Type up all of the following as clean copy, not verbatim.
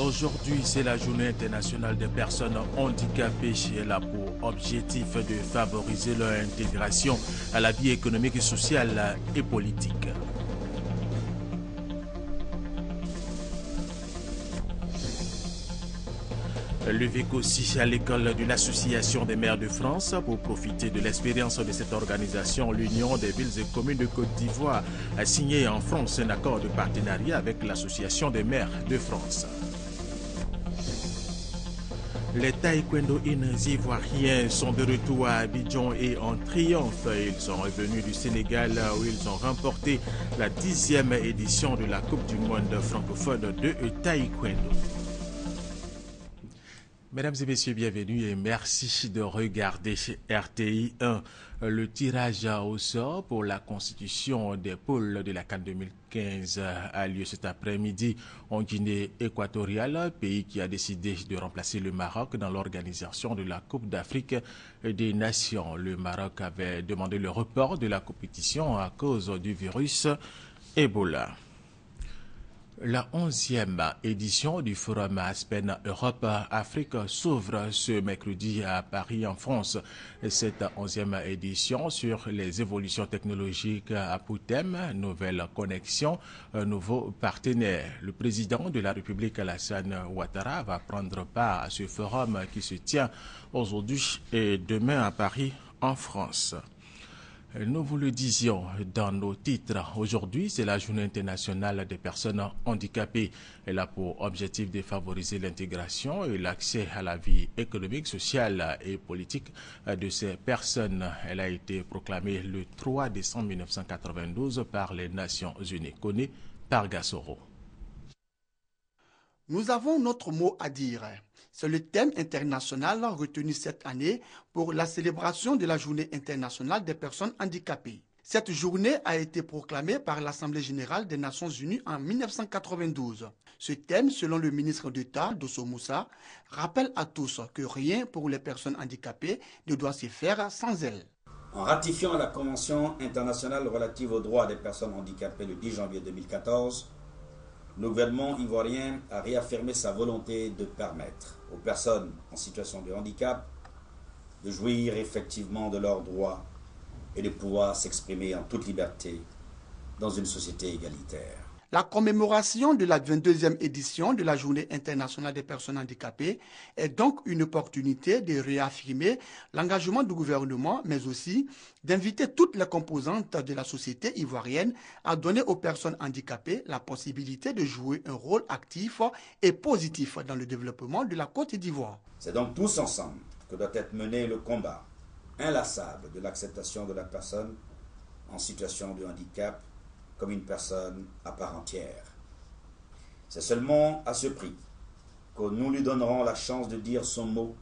Aujourd'hui, c'est la journée internationale des personnes handicapées. Elle a pour objectif de favoriser leur intégration à la vie économique, sociale et politique. Levé aussi à l'école de l'Association des maires de France. Pour profiter de l'expérience de cette organisation, l'Union des villes et communes de Côte d'Ivoire a signé en France un accord de partenariat avec l'Association des maires de France. Les taekwondoïnes ivoiriens sont de retour à Abidjan et en triomphe. Ils sont revenus du Sénégal où ils ont remporté la 10e édition de la Coupe du monde francophone de taekwondo. Mesdames et messieurs, bienvenue et merci de regarder RTI 1. Le tirage au sort pour la constitution des pôles de la CAN 2015 a lieu cet après-midi en Guinée équatoriale, pays qui a décidé de remplacer le Maroc dans l'organisation de la Coupe d'Afrique des Nations. Le Maroc avait demandé le report de la compétition à cause du virus Ebola. La 11e édition du Forum Aspen Europe-Afrique s'ouvre ce mercredi à Paris, en France. Cette 11e édition sur les évolutions technologiques a pour thème « Nouvelles connexions, nouveaux partenaires ». Le président de la République, Alassane Ouattara, va prendre part à ce forum qui se tient aujourd'hui et demain à Paris, en France. Nous vous le disions dans nos titres. Aujourd'hui, c'est la journée internationale des personnes handicapées. Elle a pour objectif de favoriser l'intégration et l'accès à la vie économique, sociale et politique de ces personnes. Elle a été proclamée le 3 décembre 1992 par les Nations Unies. Connu par Gassoro. Nous avons notre mot à dire. C'est le thème international retenu cette année pour la célébration de la Journée internationale des personnes handicapées. Cette journée a été proclamée par l'Assemblée générale des Nations unies en 1992. Ce thème, selon le ministre d'État, Dosso Moussa, rappelle à tous que rien pour les personnes handicapées ne doit se faire sans elles. En ratifiant la Convention internationale relative aux droits des personnes handicapées le 10 janvier 2014, le gouvernement ivoirien a réaffirmé sa volonté de permettre aux personnes en situation de handicap de jouir effectivement de leurs droits et de pouvoir s'exprimer en toute liberté dans une société égalitaire. La commémoration de la 22e édition de la Journée internationale des personnes handicapées est donc une opportunité de réaffirmer l'engagement du gouvernement, mais aussi d'inviter toutes les composantes de la société ivoirienne à donner aux personnes handicapées la possibilité de jouer un rôle actif et positif dans le développement de la Côte d'Ivoire. C'est donc tous ensemble que doit être mené le combat inlassable de l'acceptation de la personne en situation de handicap comme une personne à part entière. C'est seulement à ce prix que nous lui donnerons la chance de dire son mot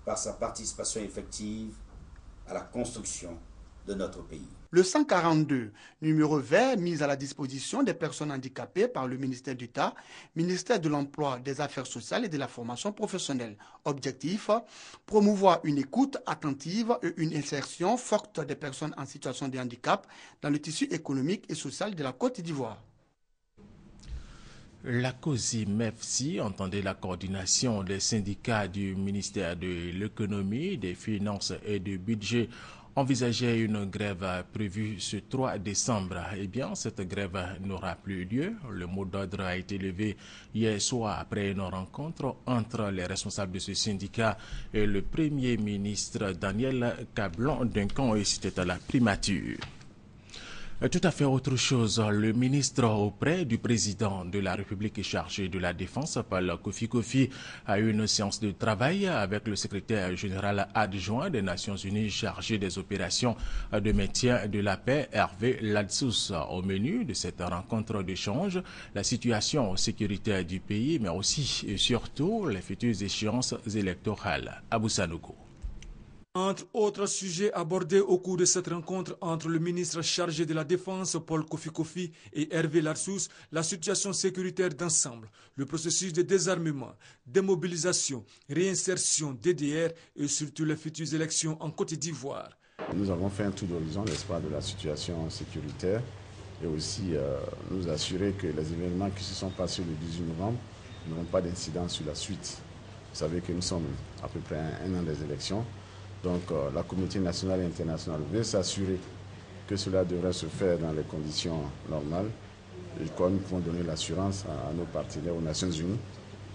par sa participation effective à la construction de notre pays. Le 142, numéro vert mis à la disposition des personnes handicapées par le ministère d'État, ministère de l'Emploi, des Affaires sociales et de la formation professionnelle. Objectif, promouvoir une écoute attentive et une insertion forte des personnes en situation de handicap dans le tissu économique et social de la Côte d'Ivoire. La COSI-MEFSI entendait la coordination des syndicats du ministère de l'Économie, des Finances et du Budget envisageait une grève prévue ce 3 décembre. Eh bien, cette grève n'aura plus lieu. Le mot d'ordre a été levé hier soir après une rencontre entre les responsables de ce syndicat et le Premier ministre Daniel Cablon-Duncan, et c'était à la primature. Tout à fait autre chose, le ministre auprès du président de la République chargé de la Défense, Paul Kofi, a eu une séance de travail avec le secrétaire général adjoint des Nations Unies chargé des opérations de maintien de la paix, Hervé Ladsous. Au menu de cette rencontre d'échange, la situation sécuritaire du pays, mais aussi et surtout les futures échéances électorales. Abou Sanogo. Entre autres sujets abordés au cours de cette rencontre entre le ministre chargé de la Défense, Paul Kofi, et Hervé Ladsous, la situation sécuritaire d'ensemble, le processus de désarmement, démobilisation, réinsertion, DDR et surtout les futures élections en Côte d'Ivoire. Nous avons fait un tour d'horizon, n'est-ce pas, de la situation sécuritaire et aussi nous assurer que les événements qui se sont passés le 18 novembre n'auront pas d'incidence sur la suite. Vous savez que nous sommes à peu près un an des élections. Donc la communauté nationale et internationale veut s'assurer que cela devrait se faire dans les conditions normales. Et nous pouvons donner l'assurance à nos partenaires aux Nations Unies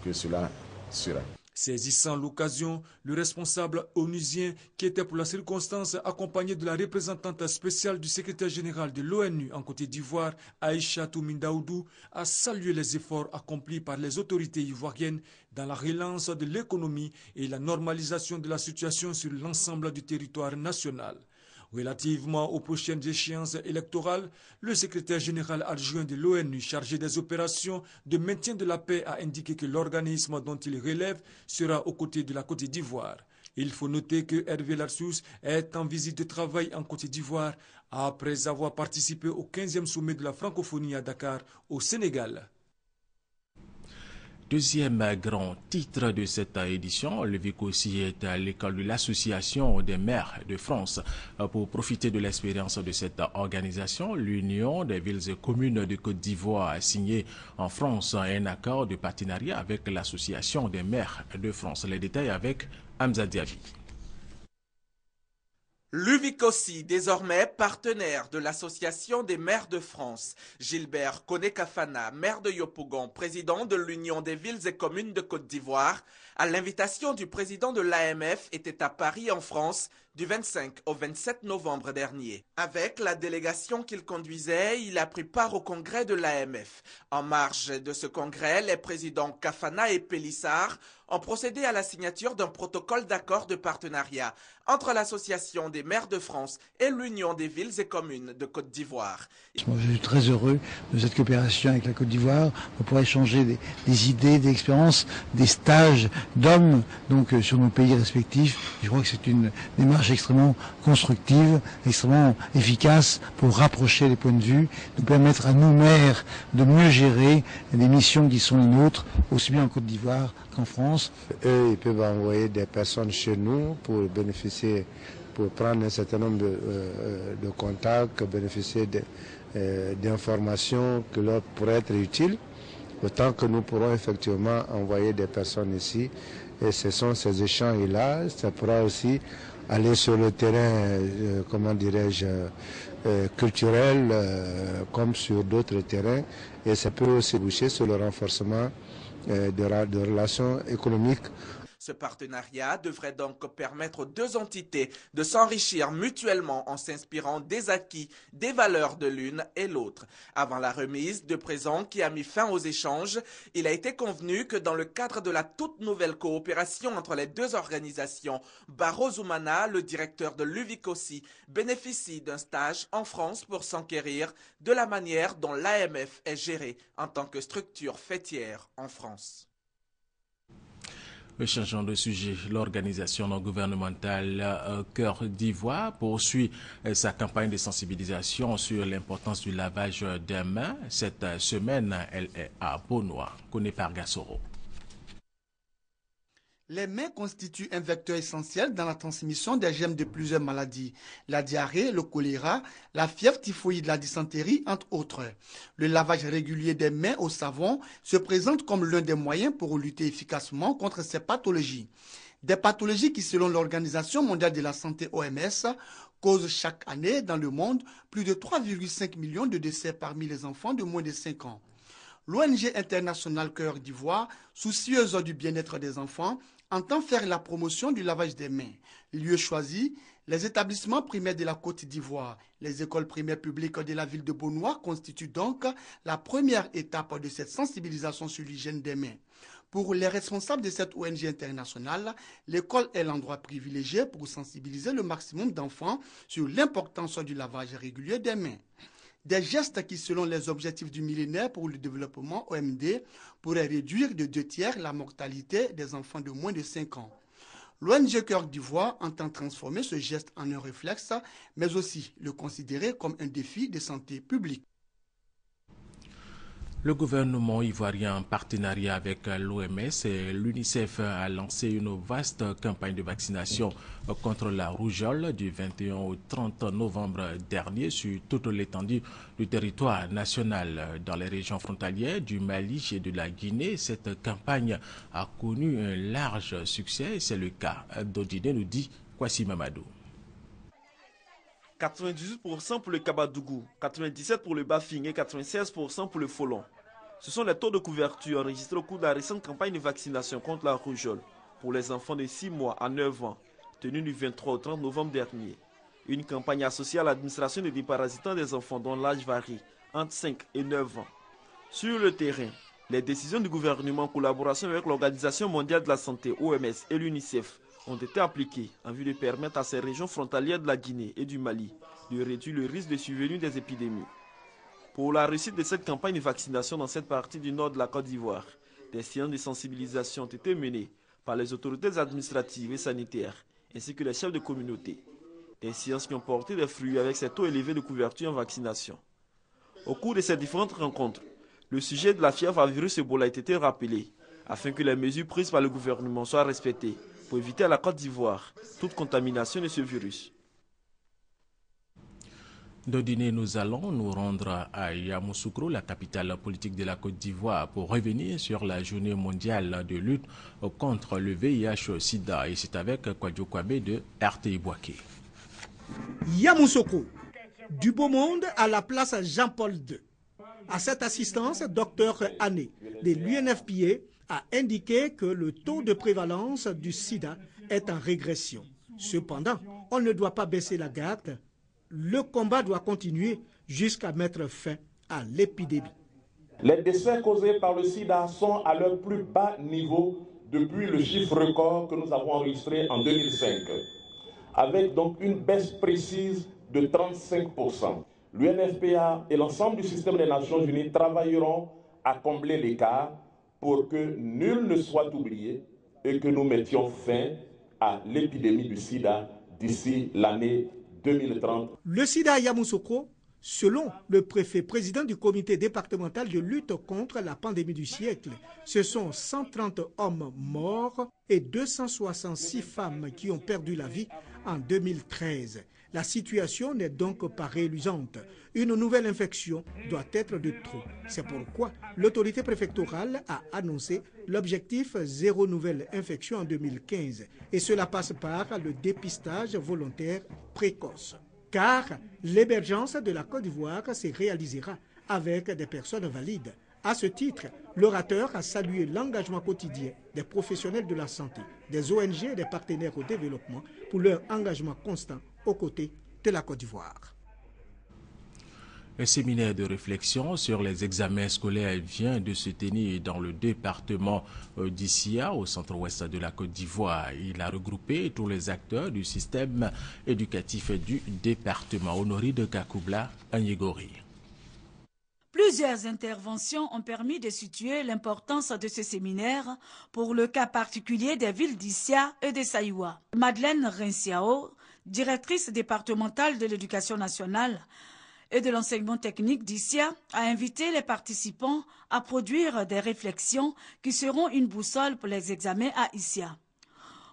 que cela sera. Saisissant l'occasion, le responsable onusien, qui était pour la circonstance accompagné de la représentante spéciale du secrétaire général de l'ONU en Côte d'Ivoire, Aïchatou Mindaoudou, a salué les efforts accomplis par les autorités ivoiriennes dans la relance de l'économie et la normalisation de la situation sur l'ensemble du territoire national. Relativement aux prochaines échéances électorales, le secrétaire général adjoint de l'ONU chargé des opérations de maintien de la paix a indiqué que l'organisme dont il relève sera aux côtés de la Côte d'Ivoire. Il faut noter que Hervé Larsous est en visite de travail en Côte d'Ivoire après avoir participé au 15e sommet de la francophonie à Dakar, au Sénégal. Deuxième grand titre de cette édition, le VICOSI est à l'école de l'Association des maires de France. Pour profiter de l'expérience de cette organisation, l'Union des villes et communes de Côte d'Ivoire a signé en France un accord de partenariat avec l'Association des maires de France. Les détails avec Hamza Diaby. L'UVICOSI, désormais partenaire de l'Association des maires de France. Gilbert Koné-Kafana, maire de Yopougon, président de l'Union des villes et communes de Côte d'Ivoire, à l'invitation du président de l'AMF, était à Paris en France du 25 au 27 novembre dernier. Avec la délégation qu'il conduisait, il a pris part au congrès de l'AMF. En marge de ce congrès, les présidents Kafana et Pélissard ont procédé à la signature d'un protocole d'accord de partenariat entre l'Association des maires de France et l'Union des villes et communes de Côte d'Ivoire. Je suis très heureux de cette coopération avec la Côte d'Ivoire. On pourra échanger des idées, des expériences, des stages d'hommes sur nos pays respectifs. Je crois que c'est une démarche extrêmement constructive, extrêmement efficace pour rapprocher les points de vue, nous permettre à nous maires de mieux gérer les missions qui sont les nôtres, aussi bien en Côte d'Ivoire qu'en France. Eux, ils peuvent envoyer des personnes chez nous pour bénéficier, pour prendre un certain nombre de contacts, bénéficier d'informations qui leur pourraient être utiles, autant que nous pourrons effectivement envoyer des personnes ici. Et ce sont ces échanges-là, ça pourra aussi aller sur le terrain, culturel, comme sur d'autres terrains, et ça peut aussi boucher sur le renforcement de relations économiques. Ce partenariat devrait donc permettre aux deux entités de s'enrichir mutuellement en s'inspirant des acquis, des valeurs de l'une et l'autre. Avant la remise de présents qui a mis fin aux échanges, il a été convenu que dans le cadre de la toute nouvelle coopération entre les deux organisations, Baro Zoumana, le directeur de l'UVICOSI, bénéficie d'un stage en France pour s'enquérir de la manière dont l'AMF est gérée en tant que structure fêtière en France. Changeons de sujet, l'organisation non gouvernementale Cœur d'Ivoire poursuit sa campagne de sensibilisation sur l'importance du lavage des mains. Cette semaine, elle est à Beaunois, Koné Pargassoro. Les mains constituent un vecteur essentiel dans la transmission des germes de plusieurs maladies. La diarrhée, le choléra, la fièvre typhoïde, la dysenterie, entre autres. Le lavage régulier des mains au savon se présente comme l'un des moyens pour lutter efficacement contre ces pathologies. Des pathologies qui, selon l'Organisation mondiale de la santé OMS, causent chaque année dans le monde plus de 3,5 millions de décès parmi les enfants de moins de 5 ans. L'ONG internationale Cœur d'Ivoire, soucieuse du bien-être des enfants, entend faire la promotion du lavage des mains. Lieu choisi, les établissements primaires de la Côte d'Ivoire, les écoles primaires publiques de la ville de Beaunois constituent donc la première étape de cette sensibilisation sur l'hygiène des mains. Pour les responsables de cette ONG internationale, l'école est l'endroit privilégié pour sensibiliser le maximum d'enfants sur l'importance du lavage régulier des mains. Des gestes qui, selon les objectifs du millénaire pour le développement OMD, pourraient réduire de 2/3 la mortalité des enfants de moins de 5 ans. L'ONG Cœur d'Ivoire entend transformer ce geste en un réflexe, mais aussi le considérer comme un défi de santé publique. Le gouvernement ivoirien, en partenariat avec l'OMS et l'UNICEF, a lancé une vaste campagne de vaccination contre la rougeole du 21 au 30 novembre dernier sur toute l'étendue du territoire national. Dans les régions frontalières du Mali et de la Guinée, cette campagne a connu un large succès. C'est le cas d'Odine, nous dit Kwasi Mamadou. 98% pour le Kabadougou, 97% pour le Bafing et 96% pour le Folon. Ce sont les taux de couverture enregistrés au cours de la récente campagne de vaccination contre la rougeole pour les enfants de 6 mois à 9 ans, tenue du 23 au 30 novembre dernier. Une campagne associée à l'administration des déparasitants des enfants dont l'âge varie entre 5 et 9 ans. Sur le terrain, les décisions du gouvernement en collaboration avec l'Organisation mondiale de la santé, OMS et l'UNICEF, ont été appliquées en vue de permettre à ces régions frontalières de la Guinée et du Mali de réduire le risque de survenue des épidémies. Pour la réussite de cette campagne de vaccination dans cette partie du nord de la Côte d'Ivoire, des séances de sensibilisation ont été menées par les autorités administratives et sanitaires, ainsi que les chefs de communauté. Des séances qui ont porté des fruits avec ces taux élevés de couverture en vaccination. Au cours de ces différentes rencontres, le sujet de la fièvre à virus Ebola a été rappelé, afin que les mesures prises par le gouvernement soient respectées pour éviter à la Côte d'Ivoire toute contamination de ce virus. D'Odine, nous allons nous rendre à Yamoussoukro, la capitale politique de la Côte d'Ivoire, pour revenir sur la journée mondiale de lutte contre le VIH-Sida. Et c'est avec Kwadjo Kwame de RTI Boaké. Yamoussoukro, du beau monde à la place Jean-Paul II. À cette assistance, Dr Anné de l'UNFPA a indiqué que le taux de prévalence du sida est en régression. Cependant, on ne doit pas baisser la garde. Le combat doit continuer jusqu'à mettre fin à l'épidémie. Les décès causés par le sida sont à leur plus bas niveau depuis le chiffre record que nous avons enregistré en 2005, avec donc une baisse précise de 35%. L'UNFPA et l'ensemble du système des Nations Unies travailleront à combler l'écart pour que nul ne soit oublié et que nous mettions fin à l'épidémie du sida d'ici l'année 2030. Le sida à Yamoussoukro, selon le préfet-président du comité départemental de lutte contre la pandémie du siècle, ce sont 130 hommes morts et 266 femmes qui ont perdu la vie en 2013. La situation n'est donc pas réluisante. Une nouvelle infection doit être de trop. C'est pourquoi l'autorité préfectorale a annoncé l'objectif zéro nouvelle infection en 2015. Et cela passe par le dépistage volontaire précoce. Car l'émergence de la Côte d'Ivoire se réalisera avec des personnes valides. À ce titre, l'orateur a salué l'engagement quotidien des professionnels de la santé, des ONG et des partenaires au développement pour leur engagement constant aux côtés de la Côte d'Ivoire. Un séminaire de réflexion sur les examens scolaires vient de se tenir dans le département d'Issia, au centre-ouest de la Côte d'Ivoire. Il a regroupé tous les acteurs du système éducatif du département. Honoré de Kakoubla, Anyegori. Plusieurs interventions ont permis de situer l'importance de ce séminaire pour le cas particulier des villes d'Issia et de Saïwa. Madeleine Rinciao, directrice départementale de l'éducation nationale et de l'enseignement technique d'Issia, a invité les participants à produire des réflexions qui seront une boussole pour les examens à Issia.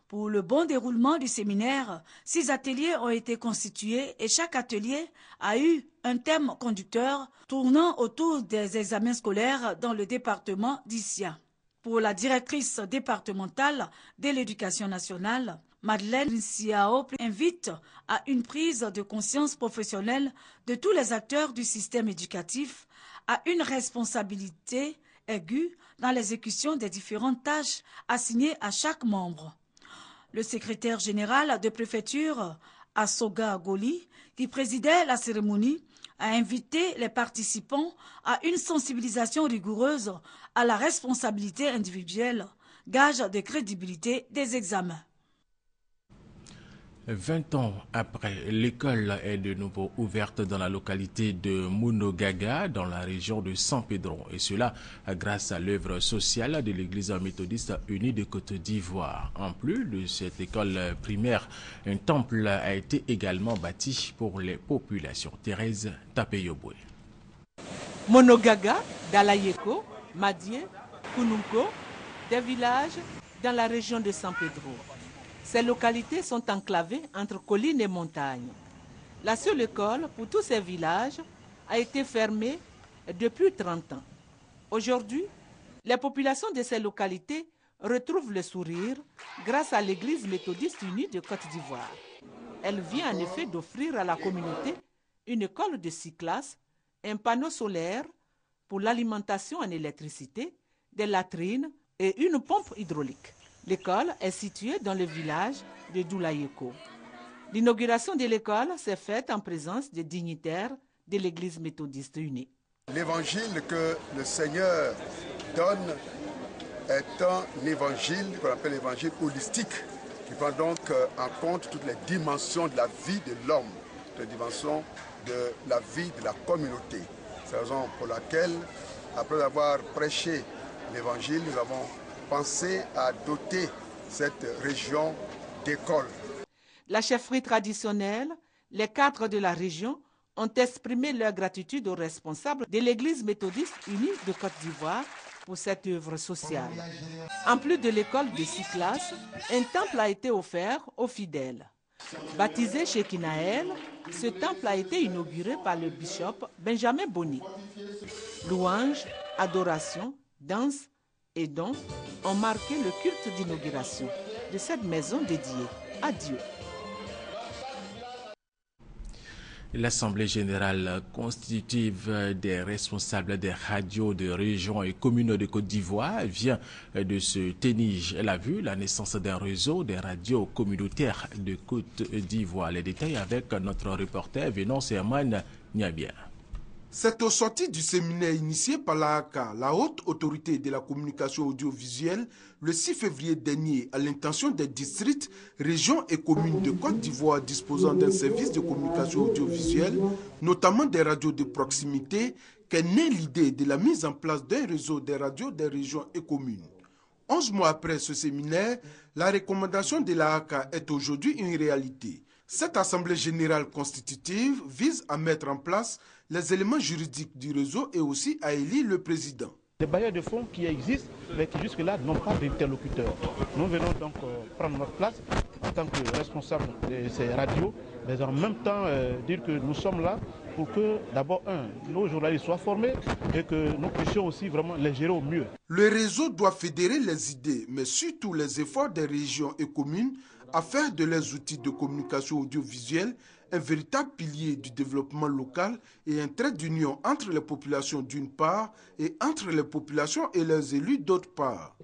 Pour le bon déroulement du séminaire, 6 ateliers ont été constitués et chaque atelier a eu un thème conducteur tournant autour des examens scolaires dans le département d'Issia. Pour la directrice départementale de l'éducation nationale, Madeleine Siao invite à une prise de conscience professionnelle de tous les acteurs du système éducatif, à une responsabilité aiguë dans l'exécution des différentes tâches assignées à chaque membre. Le secrétaire général de préfecture, Asoga Goli, qui présidait la cérémonie, a invité les participants à une sensibilisation rigoureuse à la responsabilité individuelle, gage de crédibilité des examens. 20 ans après, l'école est de nouveau ouverte dans la localité de Munogaga, dans la région de San Pedro. Et cela grâce à l'œuvre sociale de l'église méthodiste unie de Côte d'Ivoire. En plus de cette école primaire, un temple a été également bâti pour les populations. Thérèse Tapeyoboué. Munogaga, Dalayeko, Madié, Kununko, des villages dans la région de San Pedro. Ces localités sont enclavées entre collines et montagnes. La seule école pour tous ces villages a été fermée depuis 30 ans. Aujourd'hui, les populations de ces localités retrouvent le sourire grâce à l'Église méthodiste unie de Côte d'Ivoire. Elle vient en effet d'offrir à la communauté une école de 6 classes, un panneau solaire pour l'alimentation en électricité, des latrines et une pompe hydraulique. L'école est située dans le village de Doulayeko. L'inauguration de l'école s'est faite en présence des dignitaires de l'Église méthodiste unie. L'évangile que le Seigneur donne est un évangile qu'on appelle l'évangile holistique, qui prend donc en compte toutes les dimensions de la vie de l'homme, toutes les dimensions de la vie de la communauté. C'est la raison pour laquelle, après avoir prêché l'évangile, nous avons pensé à doter cette région d'écoles. La chefferie traditionnelle, les cadres de la région ont exprimé leur gratitude aux responsables de l'Église méthodiste unie de Côte d'Ivoire pour cette œuvre sociale. En plus de l'école de 6 classes, un temple a été offert aux fidèles. Baptisé chez Kinaël, ce temple a été inauguré par le bishop Benjamin Boni. Louanges, adoration, danse et dons ont marqué le culte d'inauguration de cette maison dédiée à Dieu. L'Assemblée générale constitutive des responsables des radios de régions et communes de Côte d'Ivoire vient de se tenir. Elle a vu la naissance d'un réseau des radios communautaires de Côte d'Ivoire. Les détails avec notre reporter Vénance Herman Niabia. C'est au sorti du séminaire initié par l'AACA, la haute autorité de la communication audiovisuelle, le 6 février dernier, à l'intention des districts, régions et communes de Côte d'Ivoire disposant d'un service de communication audiovisuelle, notamment des radios de proximité, qu'est née l'idée de la mise en place d'un réseau des radios des régions et communes. 11 mois après ce séminaire, la recommandation de l'AACA est aujourd'hui une réalité. Cette assemblée générale constitutive vise à mettre en place les éléments juridiques du réseau et aussi à élire le président. Des bailleurs de fonds qui existent, mais qui jusque-là n'ont pas d'interlocuteur. Nous venons donc prendre notre place en tant que responsable de ces radios, mais en même temps dire que nous sommes là pour que d'abord, nos journalistes soient formés et que nous puissions aussi vraiment les gérer au mieux. Le réseau doit fédérer les idées, mais surtout les efforts des régions et communes à faire de leurs outils de communication audiovisuelle un véritable pilier du développement local et un trait d'union entre les populations d'une part et entre les populations et leurs élus d'autre part.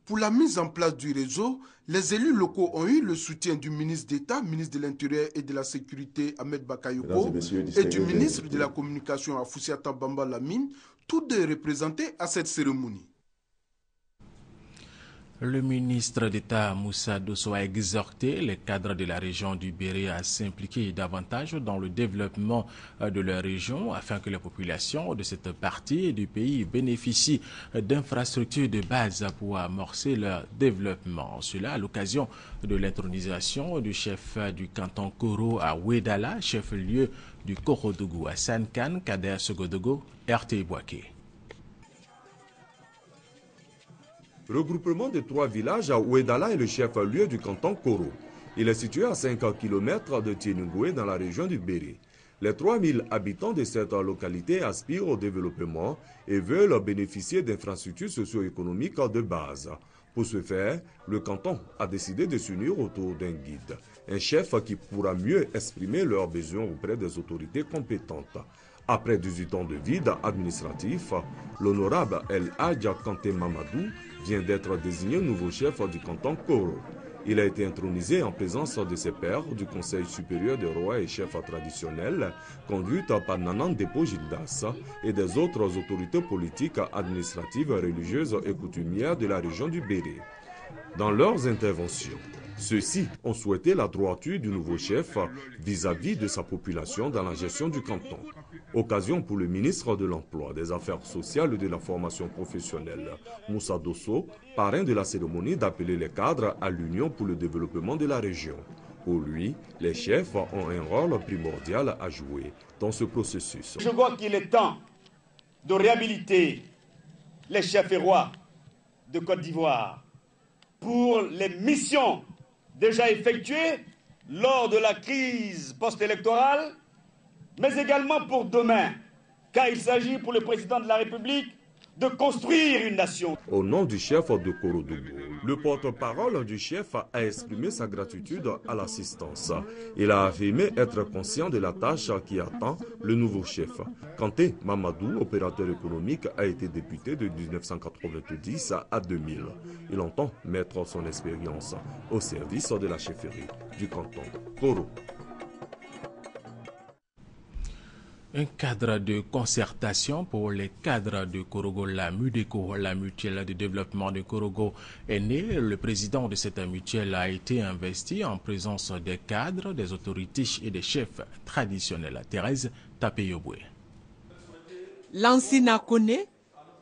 Pour la mise en place du réseau, les élus locaux ont eu le soutien du ministre d'État, ministre de l'Intérieur et de la Sécurité Ahmed Bakayoko et du ministre de la Communication Afoussiata Bamba Lamine, tous deux représentés à cette cérémonie. Le ministre d'État Moussa Dosso a exhorté les cadres de la région du Béré à s'impliquer davantage dans le développement de leur région afin que les populations de cette partie du pays bénéficient d'infrastructures de base pour amorcer leur développement. Cela à l'occasion de l'intronisation du chef du canton Koro à Ouédala, chef-lieu du Korodougou à Sankan, Kader Sogodogo, RT Boaké. Regroupement de 3 villages à Ouédala est le chef-lieu du canton Koro. Il est situé à 5 km de Tienungoué dans la région du Béré. Les 3000 habitants de cette localité aspirent au développement et veulent bénéficier d'infrastructures socio-économiques de base. Pour ce faire, le canton a décidé de s'unir autour d'un guide, un chef qui pourra mieux exprimer leurs besoins auprès des autorités compétentes. Après 18 ans de vide administratif, l'honorable El Hadja Kanté Mamadou vient d'être désigné nouveau chef du canton Koro. Il a été intronisé en présence de ses pairs du Conseil supérieur des rois et chefs traditionnels, conduite par Nanan Depo Gildas et des autres autorités politiques, administratives, religieuses et coutumières de la région du Béré. Dans leurs interventions, ceux-ci ont souhaité la droiture du nouveau chef vis-à-vis de sa population dans la gestion du canton. Occasion pour le ministre de l'Emploi, des Affaires sociales et de la formation professionnelle, Moussa Dosso, parrain de la cérémonie, d'appeler les cadres à l'union pour le développement de la région. Pour lui, les chefs ont un rôle primordial à jouer dans ce processus. Je crois qu'il est temps de réhabiliter les chefs et rois de Côte d'Ivoire pour les missions déjà effectuées lors de la crise post-électorale, mais également pour demain, car il s'agit pour le président de la République de construire une nation. Au nom du chef de Korodougou, le porte-parole du chef a exprimé sa gratitude à l'assistance. Il a affirmé être conscient de la tâche qui attend le nouveau chef. Kanté Mamadou, opérateur économique, a été député de 1990 à 2000. Il entend mettre son expérience au service de la chefferie du canton Koro. Un cadre de concertation pour les cadres de Korogo, la MUDECO, la mutuelle de développement de Korogo, est né. Le président de cette mutuelle a été investi en présence des cadres, des autorités et des chefs traditionnels. Thérèse Tapeyoboué. Lansina Kone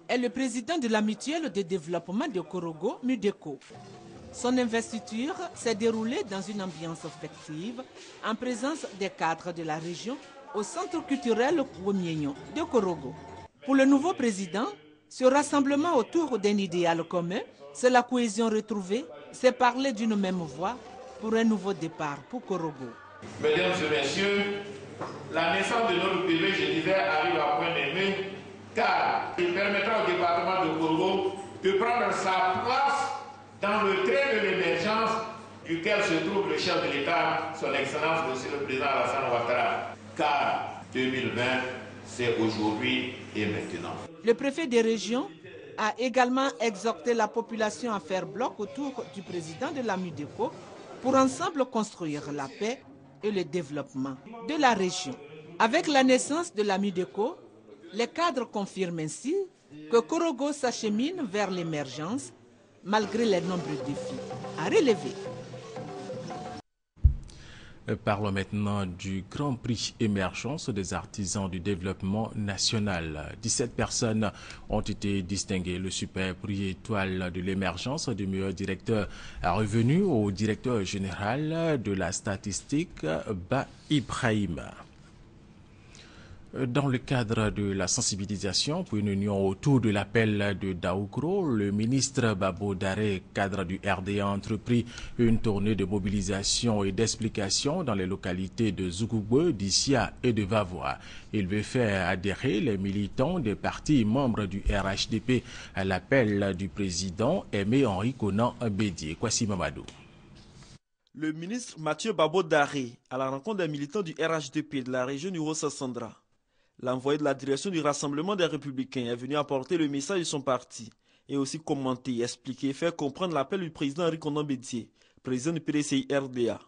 est le président de la mutuelle de développement de Korogo, MUDECO. Son investiture s'est déroulée dans une ambiance festive en présence des cadres de la région au centre culturel Koumienyo de Korogo. Pour le nouveau président, ce rassemblement autour d'un idéal commun, c'est la cohésion retrouvée, c'est parler d'une même voix pour un nouveau départ pour Korogo. Mesdames et messieurs, la naissance de notre bébé, je disais, arrive à point nommé, car il permettra au département de Korogo de prendre sa place dans le train de l'émergence duquel se trouve le chef de l'État, son Excellence, Monsieur le Président Alassane Ouattara. Car 2020, c'est aujourd'hui et maintenant. Le préfet des régions a également exhorté la population à faire bloc autour du président de la MUDECO pour ensemble construire la paix et le développement de la région. Avec la naissance de la MUDECO, les cadres confirment ainsi que Korogo s'achemine vers l'émergence malgré les nombreux défis à relever. Parlons maintenant du Grand Prix Émergence des artisans du développement national. 17 personnes ont été distinguées. Le super prix étoile de l'émergence du meilleur directeur a revenu au directeur général de la statistique, Ba Ibrahim. Dans le cadre de la sensibilisation pour une union autour de l'appel de Daoukro, le ministre Babo Daré, cadre du RDA, a entrepris une tournée de mobilisation et d'explication dans les localités de Zoukougbe, d'Issia et de Vavois. Il veut faire adhérer les militants des partis membres du RHDP à l'appel du président Aimé-Henri Konan Bédié. Kwasi Mamadou. Le ministre Mathieu Babo Daré, à la rencontre des militants du RHDP de la région du Haut-Sassandra. L'envoyé de la direction du Rassemblement des Républicains est venu apporter le message de son parti et aussi commenter, expliquer et faire comprendre l'appel du président Henri Konan Bédié, président du PDCI RDA.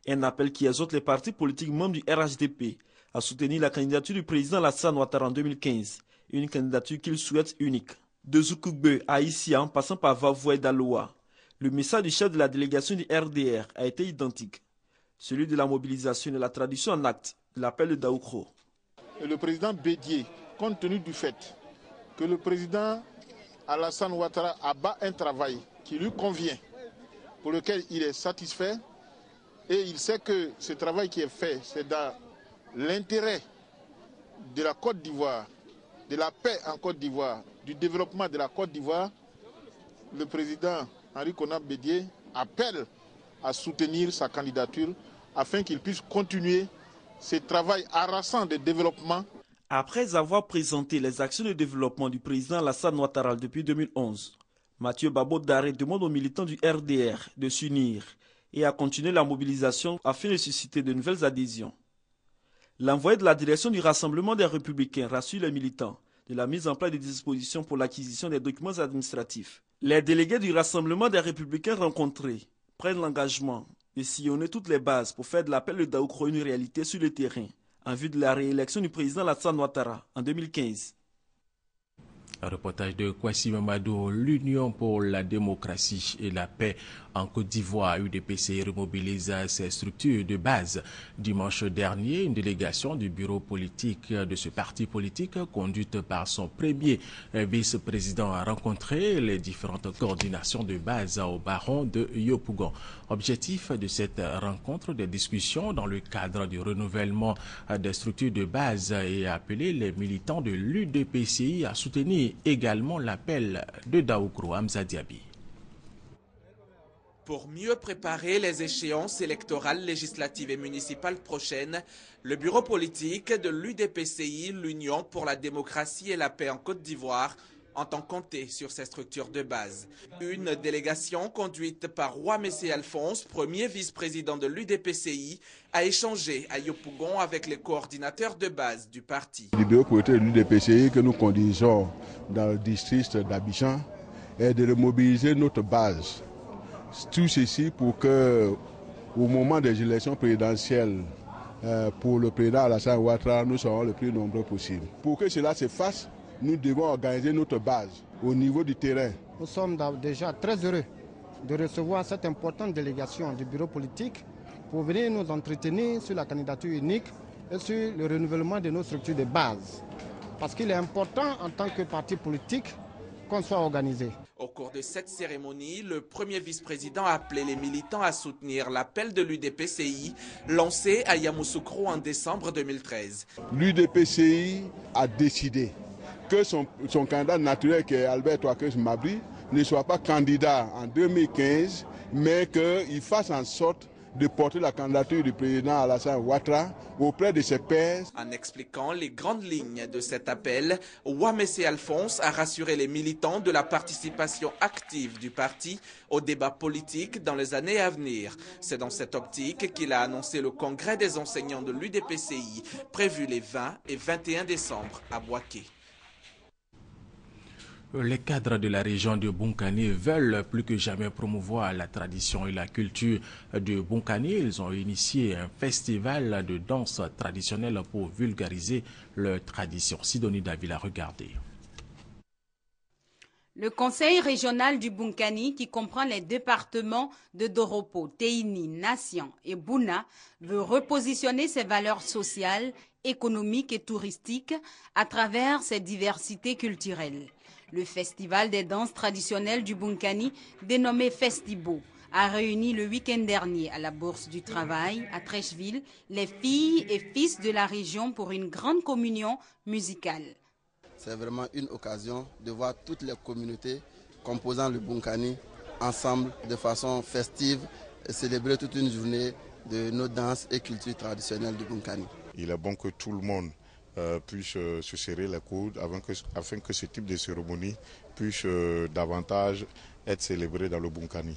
Un appel qui exhorte les partis politiques membres du RHDP à soutenir la candidature du président Alassane Ouattara en 2015, une candidature qu'il souhaite unique. De Zoukougbe à Issia en passant par Vavois et Daloa, le message du chef de la délégation du RDR a été identique, celui de la mobilisation et de la traduction en acte de l'appel de Daoukro. Le président Bédié, compte tenu du fait que le président Alassane Ouattara abat un travail qui lui convient, pour lequel il est satisfait, et il sait que ce travail qui est fait, c'est dans l'intérêt de la Côte d'Ivoire, de la paix en Côte d'Ivoire, du développement de la Côte d'Ivoire, le président Henri Konan Bédié appelle à soutenir sa candidature afin qu'il puisse continuer ce travail harassant de développement. Après avoir présenté les actions de développement du président Alassane Ouattara depuis 2011, Mathieu Babo Daré demande aux militants du RDR de s'unir et à continuer la mobilisation afin de susciter de nouvelles adhésions. L'envoyé de la direction du Rassemblement des Républicains rassure les militants de la mise en place des dispositions pour l'acquisition des documents administratifs. Les délégués du Rassemblement des Républicains rencontrés prennent l'engagement de sillonner toutes les bases pour faire de l'appel de Daoukro une réalité sur le terrain en vue de la réélection du président Alassane Ouattara en 2015. Un reportage de Kwasi Mamadou, l'Union pour la démocratie et la paix en Côte d'Ivoire, UDPC, remobilise ses structures de base. Dimanche dernier, une délégation du bureau politique de ce parti politique, conduite par son premier vice-président, a rencontré les différentes coordinations de base au baron de Yopougon. Objectif de cette rencontre, des discussions dans le cadre du renouvellement des structures de base et appeler les militants de l'UDPCI à soutenir également l'appel de Daoukro Hamza Diaby. Pour mieux préparer les échéances électorales législatives et municipales prochaines, le bureau politique de l'UDPCI, l'Union pour la démocratie et la paix en Côte d'Ivoire, entend compter sur ces structures de base. Une délégation conduite par Roi Messé Alphonse, premier vice-président de l'UDPCI, a échangé à Yopougon avec les coordinateurs de base du parti. Le bureau politique de l'UDPCI que nous conduisons dans le district d'Abidjan est de remobiliser notre base. Tout ceci pour que, au moment des élections présidentielles pour le président Alassane Ouattara, nous serons le plus nombreux possible. Pour que cela se fasse, nous devons organiser notre base au niveau du terrain. Nous sommes déjà très heureux de recevoir cette importante délégation du bureau politique pour venir nous entretenir sur la candidature unique et sur le renouvellement de nos structures de base. Parce qu'il est important en tant que parti politique qu'on soit organisé. Au cours de cette cérémonie, le premier vice-président a appelé les militants à soutenir l'appel de l'UDPCI lancé à Yamoussoukro en décembre 2013. L'UDPCI a décidé que son candidat naturel, qui est Albert Touakes Mabri, ne soit pas candidat en 2015, mais qu'il fasse en sorte de porter la candidature du président Alassane Ouattara auprès de ses pairs. En expliquant les grandes lignes de cet appel, Ouamessé Alphonse a rassuré les militants de la participation active du parti au débat politique dans les années à venir. C'est dans cette optique qu'il a annoncé le congrès des enseignants de l'UDPCI prévu les 20 et 21 décembre à Bouaké. Les cadres de la région de Bounkané veulent plus que jamais promouvoir la tradition et la culture de Bounkané. Ils ont initié un festival de danse traditionnelle pour vulgariser leur tradition. Sidonie Davila, regardez. Le conseil régional du Bounkané, qui comprend les départements de Doropo, Teini, Nation et Bouna, veut repositionner ses valeurs sociales, économiques et touristiques à travers ses diversités culturelles. Le festival des danses traditionnelles du Bounkané, dénommé Festibo, a réuni le week-end dernier à la Bourse du Travail, à Trècheville, les filles et fils de la région pour une grande communion musicale. C'est vraiment une occasion de voir toutes les communautés composant le Bounkané ensemble de façon festive et célébrer toute une journée de nos danses et cultures traditionnelles du Bounkané. Il est bon que tout le monde puisse se serrer les coudes afin que ce type de cérémonie puisse davantage être célébré dans le Bounkané.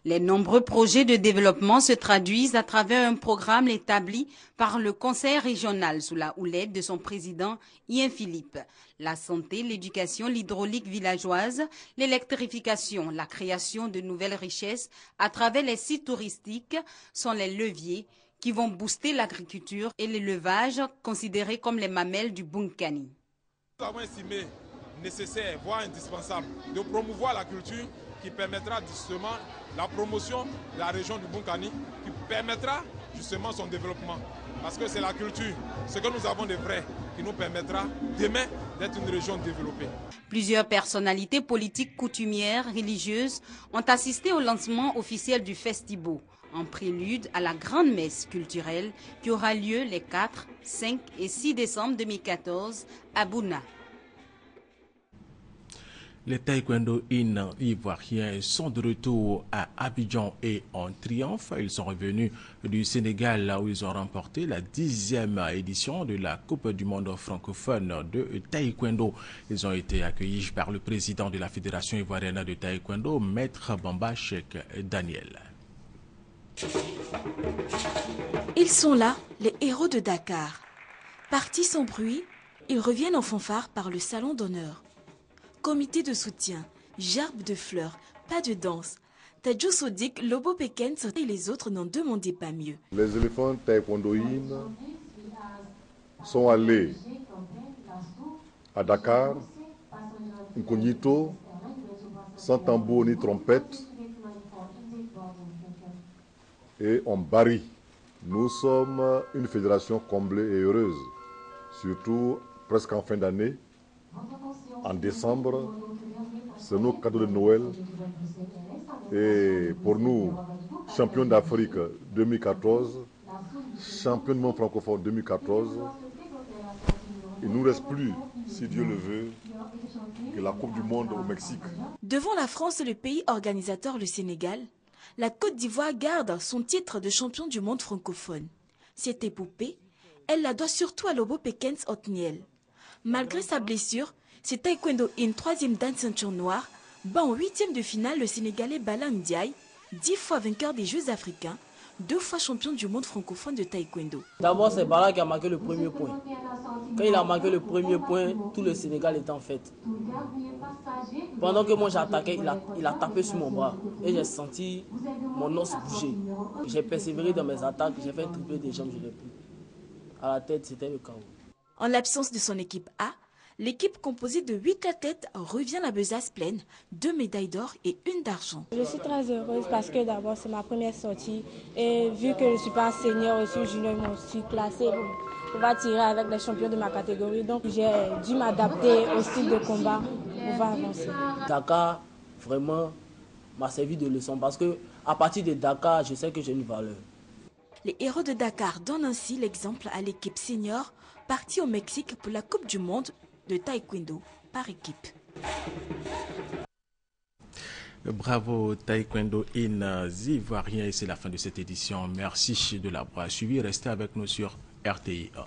Les nombreux projets de développement se traduisent à travers un programme établi par le conseil régional sous la houlette de son président Ian Philippe. La santé, l'éducation, l'hydraulique villageoise, l'électrification, la création de nouvelles richesses à travers les sites touristiques sont les leviers qui vont booster l'agriculture et l'élevage considérés comme les mamelles du Bounkané. Nous avons estimé nécessaire, voire indispensable, de promouvoir la culture qui permettra justement la promotion de la région du Bounkané, qui permettra justement son développement. Parce que c'est la culture, ce que nous avons de vrai, qui nous permettra demain d'être une région développée. Plusieurs personnalités politiques, coutumières, religieuses ont assisté au lancement officiel du Festibo, en prélude à la grande messe culturelle qui aura lieu les 4, 5 et 6 décembre 2014 à Bouna. Les taekwondo ivoiriens sont de retour à Abidjan et en triomphe. Ils sont revenus du Sénégal là où ils ont remporté la 10e édition de la Coupe du monde francophone de taekwondo. Ils ont été accueillis par le président de la Fédération ivoirienne de taekwondo, Maître Bamba Cheikh Daniel. Ils sont là, les héros de Dakar. Partis sans bruit, ils reviennent en fanfare par le salon d'honneur. Comité de soutien, gerbes de fleurs, pas de danse. Tadjou Sodik, Lobo Peken et les autres n'en demandaient pas mieux. Les éléphants taekwondoïnes sont allés à Dakar incognito, sans tambour ni trompette, et on barille. Nous sommes une fédération comblée et heureuse, surtout presque en fin d'année, en décembre. C'est nos cadeaux de Noël. Et pour nous, champion d'Afrique 2014, champion du monde francophone 2014, il ne nous reste plus, si Dieu le veut, que la Coupe du Monde au Mexique. Devant la France et le pays organisateur, le Sénégal, la Côte d'Ivoire garde son titre de champion du monde francophone. Cette épopée, elle la doit surtout à Lobo Pekens Otniel. Malgré sa blessure, c'est Taekwondo In, 3e dan ceinture noire, bat en 8e de finale le Sénégalais Bala Ndiaye, 10 fois vainqueur des Jeux africains, 2 fois champion du monde francophone de taekwondo. D'abord, c'est Bala qui a marqué le premier point. Quand il a marqué le premier point, tout le Sénégal était en fête. Pendant que moi j'attaquais, il a tapé sur mon bras et j'ai senti mon os bouger. J'ai persévéré dans mes attaques, j'ai fait un triplé des jambes, je l'ai pris. À la tête, c'était le chaos. En l'absence de son équipe A, l'équipe composée de 8 athlètes revient la besace pleine, 2 médailles d'or et 1 d'argent. Je suis très heureuse parce que d'abord c'est ma première sortie et vu que je ne suis pas senior, je suis junior, je me suis classée pour pouvoir tirer avec les champions de ma catégorie. Donc j'ai dû m'adapter au style de combat pour pouvoir avancer. Dakar vraiment m'a servi de leçon parce que à partir de Dakar, je sais que j'ai une valeur. Les héros de Dakar donnent ainsi l'exemple à l'équipe senior partie au Mexique pour la Coupe du Monde de taekwondo par équipe. Bravo Taekwondo In Ivoirien, et c'est la fin de cette édition. Merci de l'avoir suivi. Restez avec nous sur RTI1.